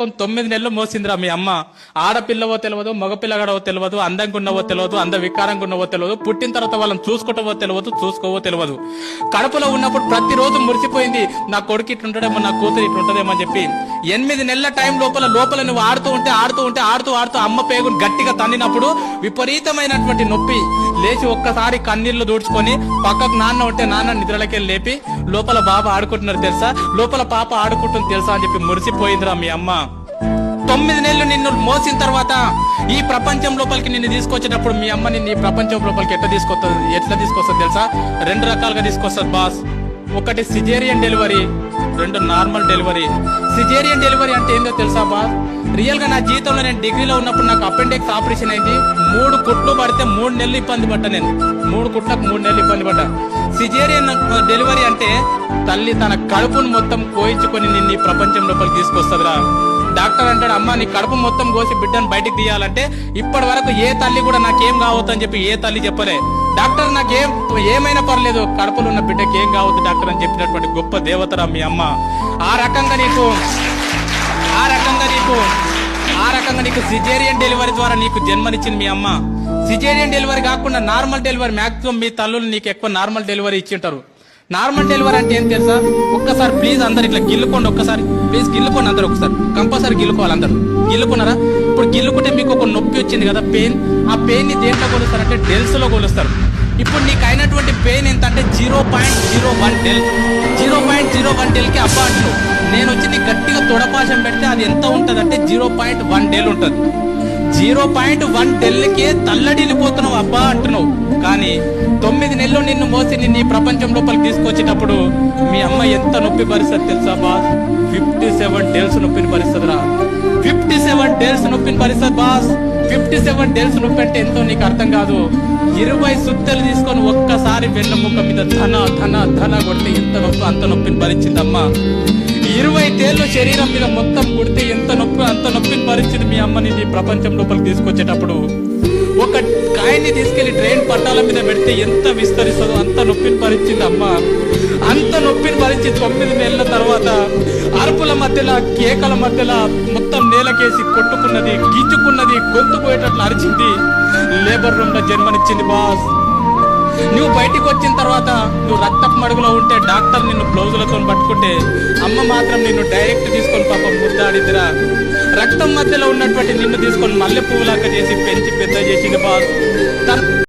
9 నెలలు మోసిందిరా మీ అమ్మ. ఆడపిల్లవో తెలియదు, మగపిల్లగాడవో తెలియదు, అందంగా ఉన్నవో తెలియదు, వికారంగా ఉన్నవో తెలియదు, పుట్టిన తర్వాత వాళ్ళని చూసుకుంటావో తెలియదు, చూసుకోవో తెలియదు. కడుపులో ఉన్నప్పుడు ప్రతిరోజు మురిసిపోయింది, నా కొడుకు ఇట్లుంటాడేమో, నా కూతురు ఇట్లుంటదేమో అని చెప్పి. 8 నెలల టైం లోపల నువ్వు ఆడుతూ ఉంటే అమ్మ పేగును గట్టిగా తన్నినప్పుడు విపరీతమైనటువంటి నొప్పి. లేచి ఒక్కసారి కన్నీళ్లు దూడ్చుకొని పక్కకు నాన్న ఉంటే నాన్న నిద్రలకెళ్ళి లేపి లోపల బాబా ఆడుకుంటున్నారు తెలుసా, లోపల పాప ఆడుకుంటుంది తెలుసా అని చెప్పి మురిసిపోయిందిరా మీ అమ్మ. 9 నెలలు నిన్ను మోసిన తర్వాత ఈ ప్రపంచం లోపలికి నిన్ను తీసుకొచ్చేటప్పుడు మీ అమ్మ నిన్ను ఈ ప్రపంచం లోపలికి ఎట్లా తీసుకొస్తుంది తెలుసా? 2 రకాలుగా తీసుకొస్తుంది బాస్. ఒకటి caesarean delivery, 2 normal delivery. Caesarean delivery అంటే ఏందో తెలుసా బాస్? రియల్ గా నా జీవితంలో నేను డిగ్రీలో ఉన్నప్పుడు నాకు అపెండిక్స్ ఆపరేషన్ అయింది. 3 కుట్లు పడితే 3 నెలలు ఇబ్బంది పడ్డా. నేను 3 కుట్లకు 3 నెలలు ఇబ్బంది పడ్డా. సిజేరియన్ డెలివరీ అంటే తల్లి తన కడుపును మొత్తం కోయించుకొని నిన్ను ఈ ప్రపంచం లోపలికి తీసుకొస్తుందిరా. డాక్టర్ అంటాడు, అమ్మ నీ కడుపు మొత్తం కోసి బిడ్డను బయటికి తీయాలంటే ఇప్పటి వరకు ఏ తల్లి కూడా నాకేం కావద్దు అని చెప్పి ఏ తల్లి చెప్పలే. డాక్టర్ ఏమైనా పర్లేదు, కడుపులో ఉన్న బిడ్డకి ఏం కావద్దు డాక్టర్ అని చెప్పినటువంటి గొప్ప దేవతరా మీ అమ్మ. ఆ రకంగా నీకు సిజేరియన్ డెలివరీ ద్వారా నీకు జన్మనిచ్చింది మీ అమ్మ. సిజేరియన్ డెలివరీ కాకుండా నార్మల్ డెలివరీ, మాక్సిమం మీ తల్లులు నీకు ఎక్కువ నార్మల్ డెలివరీ ఇచ్చింటారు. నార్మల్ డెలివరీ అంటే ఏం తెలుసా? ఒక్కసారి ప్లీజ్ అందరు ఇట్లా గిల్లుకోండి, ఒక్కసారి ప్లీజ్ గిల్లుకోండి అందరు, ఒకసారి కంపల్సరీ గిల్లుకోవాలి అందరు. గిల్లుకున్నారా? ఇప్పుడు గిల్లుకుంటే మీకు ఒక నొప్పి వచ్చింది కదా, పెయిన్. ఆ పెయిన్ ని దేంట్లో కొలుస్తారంటే డెల్స్ లో కొలుస్తారు. ఇప్పుడు నీకు అయినటువంటి పెయిన్ ఎంత అంటే 0.01 డెల్. 0.01 డెల్ కి అబ్బా అంటున్నావు. నేను వచ్చి నీకు గట్టిగా తొడపాశం పెడితే అది ఎంత ఉంటది అంటే 0.1 డెల్ ఉంటది. 0.1 డెల్కే తల్లడిల్లిపోతున్నావు అబ్బా అంటున్నావు. కానీ 9 నెలలు నిన్ను మోసి నిన్ను ఈ ప్రపంచం లోపలికి తీసుకొచ్చేటప్పుడు మీ అమ్మ ఎంత నొప్పి భరిస్తుంది తెలుసా బాస్? 57 డేల్స్ నొప్పిని భరిస్తుందిరా. 57 డేల్స్ నొప్పిని భరిస్తుంది బాస్. 57 డేల్స్ నొప్పి అంటే ఎంతో నీకు అర్థం కాదు. 20 సుత్తలు తీసుకొని ఒక్కసారి వెన్నెముక మీద ధన కొడితే ఎంత నొప్పి, అంత నొప్పిని భరించిందమ్మా. 20 ఏళ్ళు శరీరం మీద మొత్తం కొడితే ఎంత నొప్పి, అంత నొప్పిని భరించింది మీ అమ్మని ఈ ప్రపంచం లోపలికి తీసుకొచ్చేటప్పుడు. ఒక కాయని తీసుకెళ్లి ట్రైన్ పట్టాల మీద పెడితే ఎంత విస్తరిస్తుందో అంత నొప్పిని భరించింది అమ్మ. అంత నొప్పిని భరించి 9 నెలల తర్వాత అరుపుల మధ్యలో, కేకల మధ్యలో మొత్తం నేలకేసి కొట్టుకున్నది, గీచుకున్నది, గొంతు పోయేటట్లు అరిచింది. లేబర్ రూమ్ లో జన్మనిచ్చింది బాస్. నువ్వు బయటికి వచ్చిన తర్వాత నువ్వు రక్తపు మడుగులో ఉంటే డాక్టర్ నిన్ను బ్లౌజులతో పట్టుకుంటే అమ్మ మాత్రం నిన్ను డైరెక్ట్ తీసుకొని పాపం ముద్దాడిదిరా. రక్తం మధ్యలో ఉన్నటువంటి నిన్ను తీసుకొని మల్లె పువ్వులాగా చేసి పెంచి పెద్ద చేసింది బాస్.